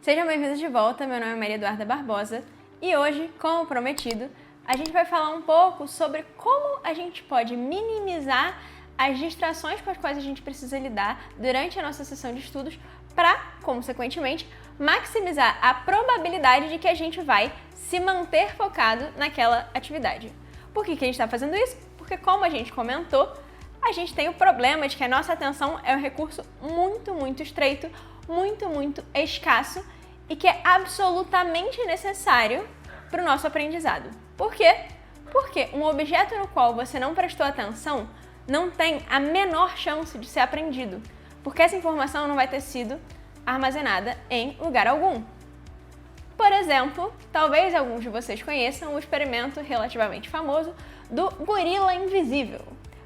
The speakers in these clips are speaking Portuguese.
Sejam bem-vindos de volta, meu nome é Maria Eduarda Barbosa e hoje, como prometido, a gente vai falar um pouco sobre como a gente pode minimizar as distrações com as quais a gente precisa lidar durante a nossa sessão de estudos para, consequentemente, maximizar a probabilidade de que a gente vai se manter focado naquela atividade. Por que a gente está fazendo isso? Porque, como a gente comentou, a gente tem o problema de que a nossa atenção é um recurso muito estreito, muito escasso e que é absolutamente necessário para o nosso aprendizado. Por quê? Porque um objeto no qual você não prestou atenção não tem a menor chance de ser aprendido, porque essa informação não vai ter sido armazenada em lugar algum. Por exemplo, talvez alguns de vocês conheçam o experimento relativamente famoso do gorila invisível.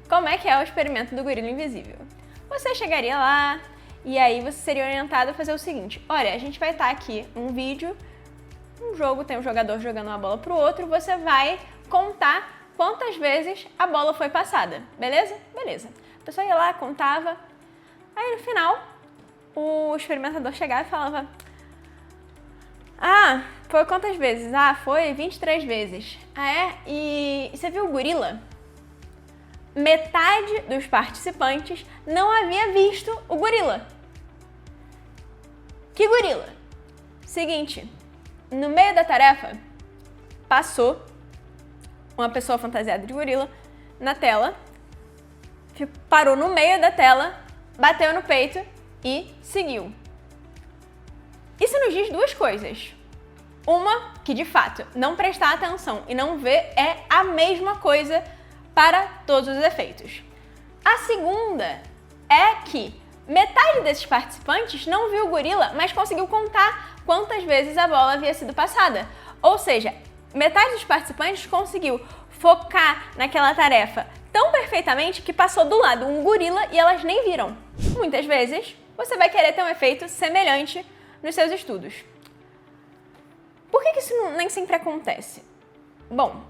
Como é que é o experimento do gorila invisível? Você chegaria lá e aí você seria orientado a fazer o seguinte: olha, a gente vai estar aqui num vídeo, um jogo, tem um jogador jogando uma bola pro outro, você vai contar quantas vezes a bola foi passada, beleza? Beleza. A pessoa ia lá, contava, aí no final o experimentador chegava e falava: ah, foi quantas vezes? Ah, foi 23 vezes. Ah, é? E você viu o gorila? Metade dos participantes não havia visto o gorila. Que gorila? Seguinte, no meio da tarefa, passou uma pessoa fantasiada de gorila na tela, parou no meio da tela, bateu no peito e seguiu. Isso nos diz duas coisas. Uma, que de fato, não prestar atenção e não ver é a mesma coisa para todos os efeitos. A segunda é que metade desses participantes não viu o gorila, mas conseguiu contar quantas vezes a bola havia sido passada. Ou seja, metade dos participantes conseguiu focar naquela tarefa tão perfeitamente que passou do lado um gorila e elas nem viram. Muitas vezes, você vai querer ter um efeito semelhante nos seus estudos. Por que isso nem sempre acontece? Bom,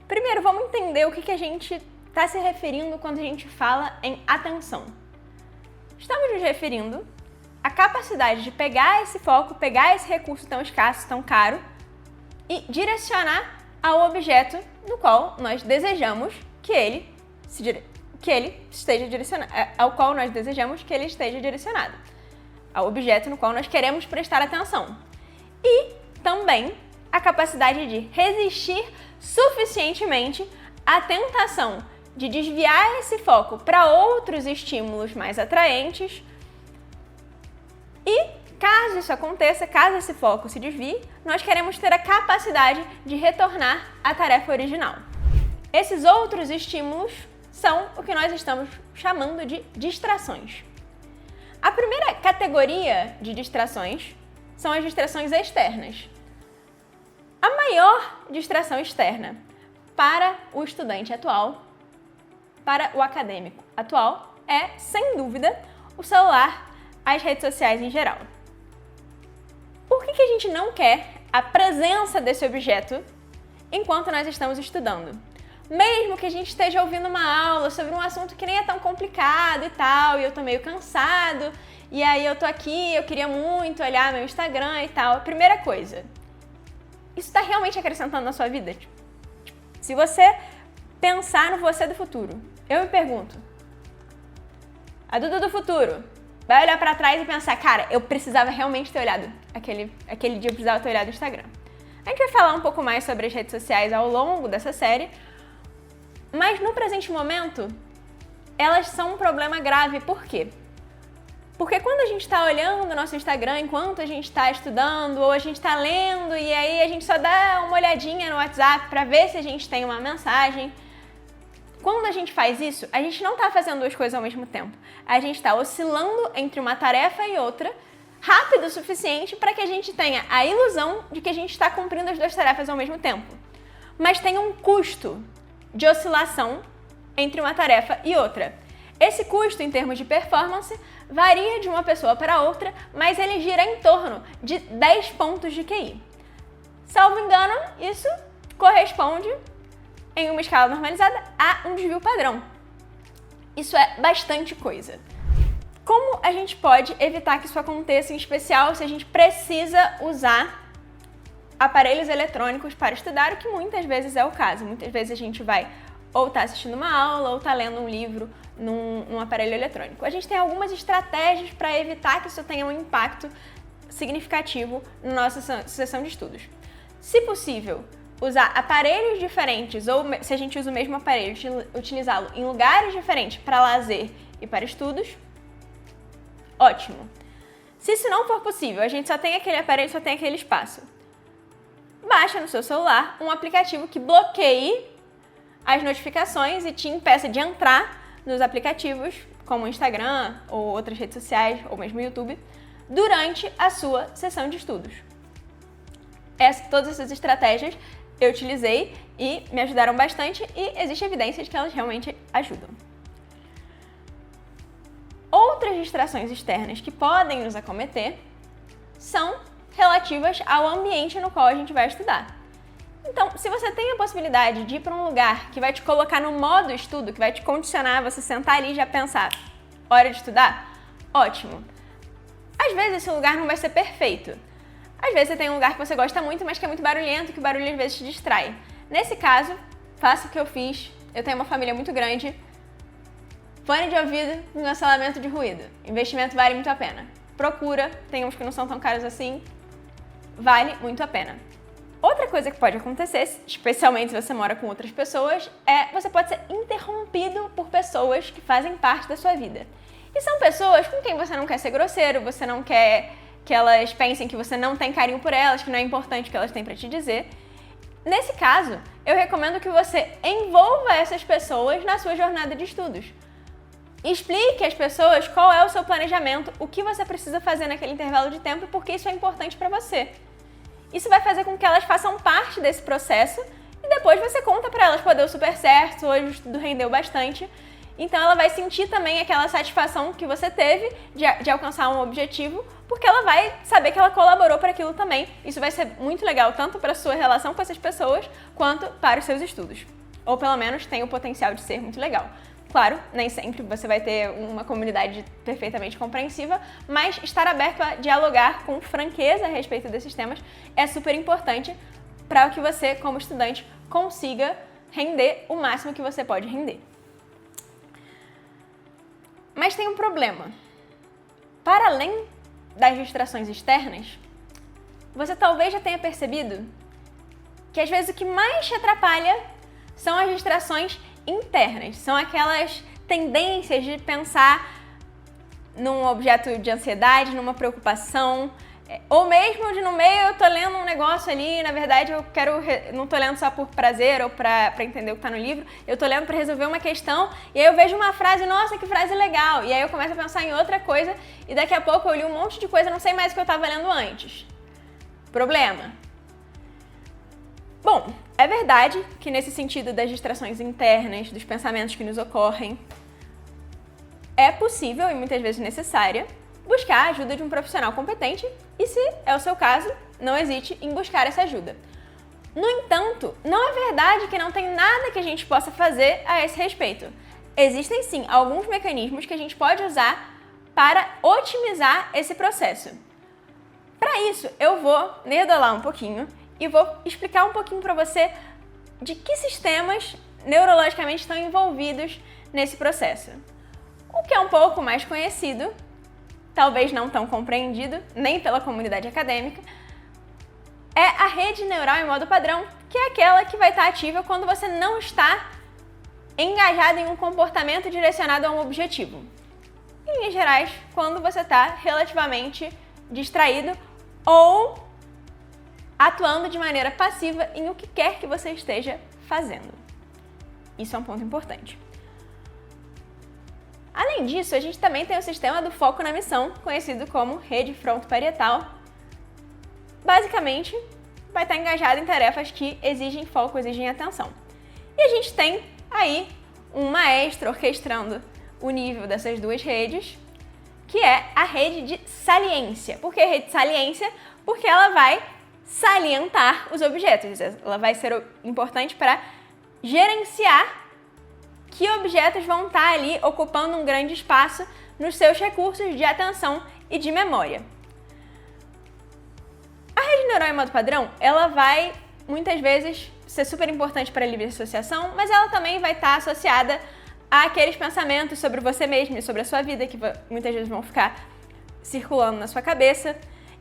primeiro vamos entender o que a gente está se referindo quando a gente fala em atenção. Estamos nos referindo à capacidade de pegar esse foco, pegar esse recurso tão escasso, tão caro e direcionar ao objeto no qual nós desejamos que ele esteja direcionado, ao qual nós desejamos que ele esteja direcionado, ao objeto no qual nós queremos prestar atenção. E também a capacidade de resistir suficientemente à tentação de desviar esse foco para outros estímulos mais atraentes. E caso isso aconteça, caso esse foco se desvie, nós queremos ter a capacidade de retornar à tarefa original. Esses outros estímulos são o que nós estamos chamando de distrações. A primeira categoria de distrações são as distrações externas. A maior distração externa para o estudante atual, para o acadêmico atual, é, sem dúvida, o celular, as redes sociais em geral. Por que a gente não quer a presença desse objeto enquanto nós estamos estudando? Mesmo que a gente esteja ouvindo uma aula sobre um assunto que nem é tão complicado e tal, e eu tô meio cansado, e aí eu tô aqui, eu queria muito olhar meu Instagram e tal. Primeira coisa, isso está realmente acrescentando na sua vida? Se você pensar no você do futuro, eu me pergunto, a Duda do futuro vai olhar pra trás e pensar: cara, eu precisava realmente ter olhado, aquele dia eu precisava ter olhado o Instagram. A gente vai falar um pouco mais sobre as redes sociais ao longo dessa série, mas no presente momento, elas são um problema grave. Por quê? Porque quando a gente está olhando o nosso Instagram enquanto a gente está estudando, ou a gente está lendo, e aí a gente só dá uma olhadinha no WhatsApp para ver se a gente tem uma mensagem. Quando a gente faz isso, a gente não está fazendo duas coisas ao mesmo tempo. A gente está oscilando entre uma tarefa e outra, rápido o suficiente para que a gente tenha a ilusão de que a gente está cumprindo as duas tarefas ao mesmo tempo. Mas tem um custo de oscilação entre uma tarefa e outra. Esse custo, em termos de performance, varia de uma pessoa para outra, mas ele gira em torno de 10 pontos de QI. Salvo engano, isso corresponde, em uma escala normalizada, a um desvio padrão. Isso é bastante coisa. Como a gente pode evitar que isso aconteça, em especial se a gente precisa usar aparelhos eletrônicos para estudar, o que muitas vezes é o caso. Muitas vezes a gente vai ou estar assistindo uma aula ou estar lendo um livro num aparelho eletrônico. A gente tem algumas estratégias para evitar que isso tenha um impacto significativo na nossa sessão de estudos. Se possível, usar aparelhos diferentes ou, se a gente usa o mesmo aparelho, utilizá-lo em lugares diferentes para lazer e para estudos, ótimo. Se isso não for possível, a gente só tem aquele aparelho, só tem aquele espaço, baixa no seu celular um aplicativo que bloqueie as notificações e te impeça de entrar nos aplicativos, como o Instagram ou outras redes sociais, ou mesmo o YouTube, durante a sua sessão de estudos. Todas essas estratégias eu utilizei e me ajudaram bastante e existe evidência de que elas realmente ajudam. Outras distrações externas que podem nos acometer são relativas ao ambiente no qual a gente vai estudar. Então, se você tem a possibilidade de ir para um lugar que vai te colocar no modo estudo, que vai te condicionar a você sentar ali e já pensar, hora de estudar, ótimo. Às vezes esse lugar não vai ser perfeito. Às vezes você tem um lugar que você gosta muito, mas que é muito barulhento, que o barulho às vezes te distrai. Nesse caso, faça o que eu fiz. Eu tenho uma família muito grande. Fone de ouvido com cancelamento de ruído. Investimento vale muito a pena. Procura, tem uns que não são tão caros assim. Vale muito a pena. Outra coisa que pode acontecer, especialmente se você mora com outras pessoas, você pode ser interrompido por pessoas que fazem parte da sua vida. E são pessoas com quem você não quer ser grosseiro, você não quer que elas pensem que você não tem carinho por elas, que não é importante o que elas têm para te dizer. Nesse caso, eu recomendo que você envolva essas pessoas na sua jornada de estudos. Explique às pessoas qual é o seu planejamento, o que você precisa fazer naquele intervalo de tempo e por que isso é importante para você. Isso vai fazer com que elas façam parte desse processo e depois você conta para elas, pô, deu super certo, hoje o estudo rendeu bastante. Então ela vai sentir também aquela satisfação que você teve de alcançar um objetivo, porque ela vai saber que ela colaborou para aquilo também. Isso vai ser muito legal, tanto para a sua relação com essas pessoas, quanto para os seus estudos. Ou pelo menos tem o potencial de ser muito legal. Claro, nem sempre você vai ter uma comunidade perfeitamente compreensiva, mas estar aberto a dialogar com franqueza a respeito desses temas é super importante para que você, como estudante, consiga render o máximo que você pode render. Mas tem um problema. Para além das distrações externas, você talvez já tenha percebido que às vezes o que mais te atrapalha são as distrações internas, são aquelas tendências de pensar num objeto de ansiedade, numa preocupação, ou mesmo de no meio eu tô lendo um negócio ali, na verdade não tô lendo só por prazer ou pra entender o que tá no livro, eu tô lendo pra resolver uma questão e aí eu vejo uma frase, nossa, que frase legal, e aí eu começo a pensar em outra coisa e daqui a pouco eu li um monte de coisa, não sei mais o que eu tava lendo antes. Problema. Bom, é verdade que nesse sentido das distrações internas, dos pensamentos que nos ocorrem, é possível e muitas vezes necessária buscar a ajuda de um profissional competente e, se é o seu caso, não hesite em buscar essa ajuda. No entanto, não é verdade que não tem nada que a gente possa fazer a esse respeito. Existem sim alguns mecanismos que a gente pode usar para otimizar esse processo. Para isso, eu vou nerdolar um pouquinho e vou explicar um pouquinho para você de que sistemas neurologicamente estão envolvidos nesse processo. O que é um pouco mais conhecido, talvez não tão compreendido, nem pela comunidade acadêmica, é a rede neural em modo padrão, que é aquela que vai estar ativa quando você não está engajado em um comportamento direcionado a um objetivo. Em linhas gerais, quando você está relativamente distraído ou atuando de maneira passiva em o que quer que você esteja fazendo. Isso é um ponto importante. Além disso, a gente também tem o sistema do foco na missão, conhecido como rede frontoparietal. Basicamente, vai estar engajado em tarefas que exigem foco, exigem atenção. E a gente tem aí um maestro orquestrando o nível dessas duas redes, que é a rede de saliência. Por que rede de saliência? Porque ela vai salientar os objetos. Ela vai ser importante para gerenciar que objetos vão estar ali ocupando um grande espaço nos seus recursos de atenção e de memória. A rede neural em modo padrão, ela vai muitas vezes ser super importante para a livre associação, mas ela também vai estar associada àqueles pensamentos sobre você mesmo e sobre a sua vida que muitas vezes vão ficar circulando na sua cabeça.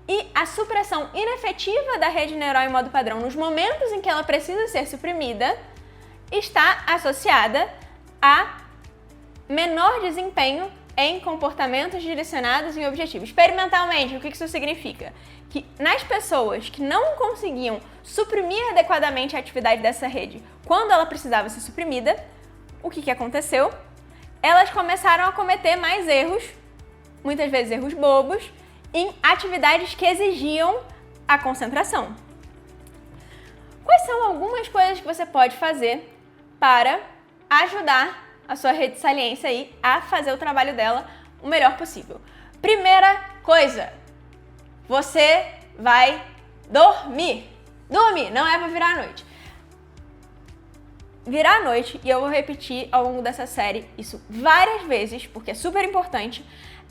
E a supressão inefetiva da rede neural em modo padrão nos momentos em que ela precisa ser suprimida está associada a menor desempenho em comportamentos direcionados em objetivos. Experimentalmente, o que isso significa? Que nas pessoas que não conseguiam suprimir adequadamente a atividade dessa rede quando ela precisava ser suprimida, o que aconteceu? Elas começaram a cometer mais erros, muitas vezes erros bobos, em atividades que exigiam a concentração. Quais são algumas coisas que você pode fazer para ajudar a sua rede de saliência aí a fazer o trabalho dela o melhor possível? Primeira coisa, você vai dormir. Dormir, não é para virar à noite. Virar à noite, e eu vou repetir ao longo dessa série isso várias vezes, porque é super importante,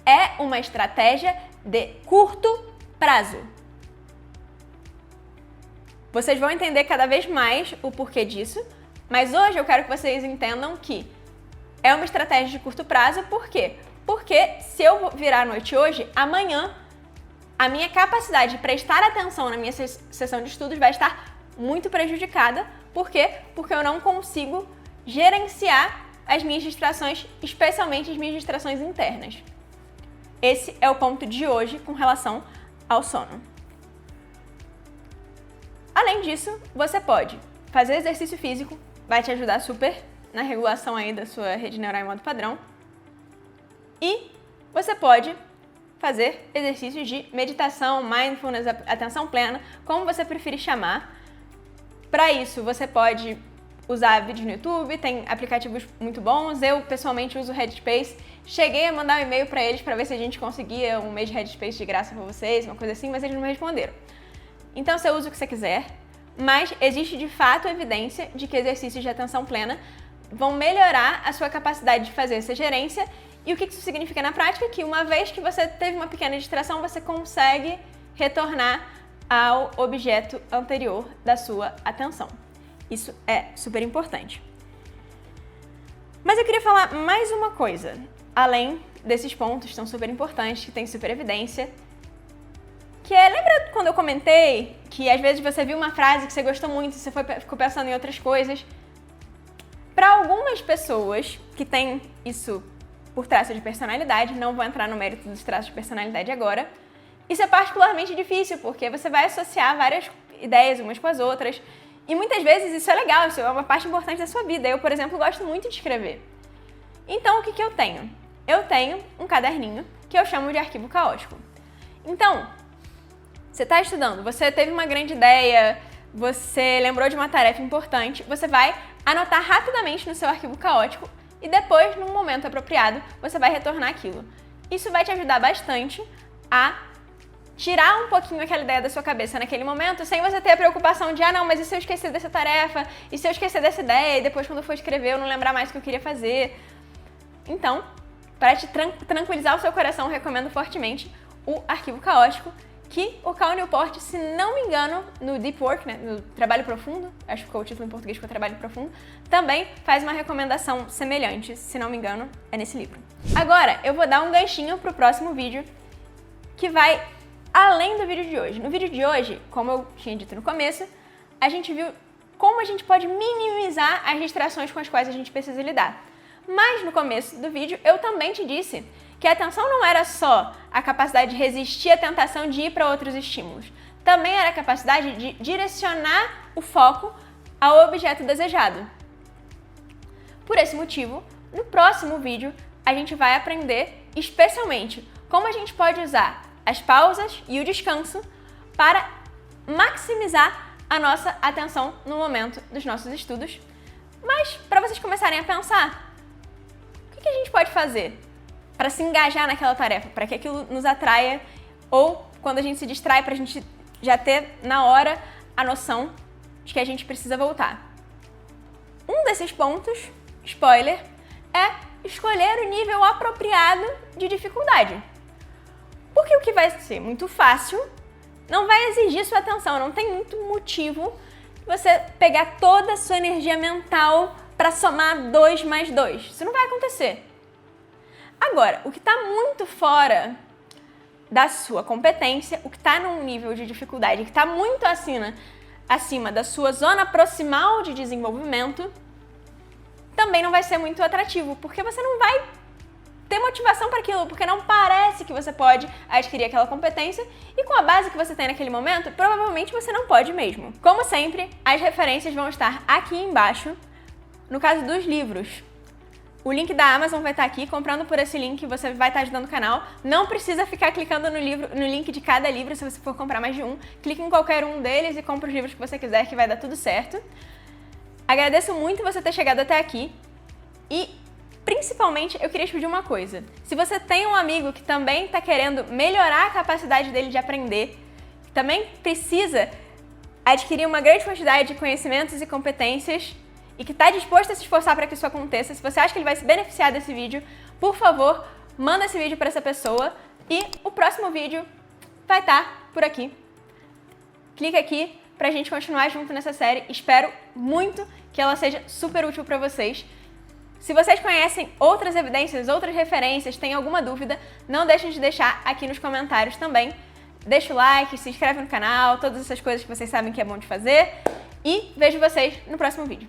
é uma estratégia de curto prazo. Vocês vão entender cada vez mais o porquê disso, mas hoje eu quero que vocês entendam que é uma estratégia de curto prazo. Por quê? Porque se eu virar à noite hoje, amanhã a minha capacidade de prestar atenção na minha sessão de estudos vai estar muito prejudicada. Por quê? Porque eu não consigo gerenciar as minhas distrações, especialmente as minhas distrações internas. Esse é o ponto de hoje com relação ao sono. Além disso, você pode fazer exercício físico, vai te ajudar super na regulação aí da sua rede neural em modo padrão. E você pode fazer exercícios de meditação, mindfulness, atenção plena, como você preferir chamar. Para isso, você pode usar vídeos no YouTube, tem aplicativos muito bons. Eu, pessoalmente, uso o Headspace. Cheguei a mandar um e-mail para eles para ver se a gente conseguia um mês de Headspace de graça para vocês, uma coisa assim, mas eles não me responderam. Então, você usa o que você quiser, mas existe de fato evidência de que exercícios de atenção plena vão melhorar a sua capacidade de fazer essa gerência. E o que isso significa na prática? Que uma vez que você teve uma pequena distração, você consegue retornar ao objeto anterior da sua atenção. Isso é super importante. Mas eu queria falar mais uma coisa, além desses pontos que são super importantes, que tem super evidência, que é, lembra quando eu comentei que às vezes você viu uma frase que você gostou muito e você ficou pensando em outras coisas? Para algumas pessoas que têm isso por traço de personalidade, não vou entrar no mérito dos traços de personalidade agora, isso é particularmente difícil, porque você vai associar várias ideias umas com as outras, e muitas vezes isso é legal, isso é uma parte importante da sua vida. Eu, por exemplo, gosto muito de escrever. Então, o que eu tenho? Eu tenho um caderninho que eu chamo de arquivo caótico. Então, você está estudando, você teve uma grande ideia, você lembrou de uma tarefa importante, você vai anotar rapidamente no seu arquivo caótico e depois, num momento apropriado, você vai retornar aquilo. Isso vai te ajudar bastante a tirar um pouquinho aquela ideia da sua cabeça naquele momento, sem você ter a preocupação de, não, mas e se eu esquecer dessa tarefa? E se eu esquecer dessa ideia? E depois, quando eu for escrever, eu não lembrar mais o que eu queria fazer? Então, para te tranquilizar o seu coração, eu recomendo fortemente o arquivo caótico, que o Cal Newport, se não me engano, no Deep Work, né, no Trabalho Profundo, acho que ficou o título em português, ficou Trabalho Profundo, também faz uma recomendação semelhante, se não me engano, é nesse livro. Agora, eu vou dar um ganchinho pro próximo vídeo, que vai além do vídeo de hoje. No vídeo de hoje, como eu tinha dito no começo, a gente viu como a gente pode minimizar as distrações com as quais a gente precisa lidar. Mas no começo do vídeo, eu também te disse que a atenção não era só a capacidade de resistir à tentação de ir para outros estímulos. Também era a capacidade de direcionar o foco ao objeto desejado. Por esse motivo, no próximo vídeo, a gente vai aprender especialmente como a gente pode usar as pausas e o descanso para maximizar a nossa atenção no momento dos nossos estudos. Mas, para vocês começarem a pensar, o que a gente pode fazer para se engajar naquela tarefa, para que aquilo nos atraia, ou quando a gente se distrai, para a gente já ter na hora a noção de que a gente precisa voltar. Um desses pontos, spoiler, é escolher o nível apropriado de dificuldade. Porque o que vai ser muito fácil não vai exigir sua atenção, não tem muito motivo você pegar toda a sua energia mental para somar 2 mais 2. Isso não vai acontecer. Agora, o que está muito fora da sua competência, o que está num nível de dificuldade que está muito acima da sua zona proximal de desenvolvimento, também não vai ser muito atrativo, porque você não vai ter motivação para aquilo, porque não parece que você pode adquirir aquela competência e com a base que você tem naquele momento, provavelmente você não pode mesmo. Como sempre, as referências vão estar aqui embaixo. No caso dos livros, o link da Amazon vai estar aqui. Comprando por esse link, você vai estar ajudando o canal. Não precisa ficar clicando no link de cada livro se você for comprar mais de um. Clique em qualquer um deles e compre os livros que você quiser, que vai dar tudo certo. Agradeço muito você ter chegado até aqui e, principalmente, eu queria te pedir uma coisa. Se você tem um amigo que também está querendo melhorar a capacidade dele de aprender, que também precisa adquirir uma grande quantidade de conhecimentos e competências e que está disposto a se esforçar para que isso aconteça, se você acha que ele vai se beneficiar desse vídeo, por favor, manda esse vídeo para essa pessoa e o próximo vídeo vai estar por aqui. Clica aqui para a gente continuar junto nessa série. Espero muito que ela seja super útil para vocês. Se vocês conhecem outras evidências, outras referências, têm alguma dúvida, não deixem de deixar aqui nos comentários também. Deixa o like, se inscreve no canal, todas essas coisas que vocês sabem que é bom de fazer. E vejo vocês no próximo vídeo.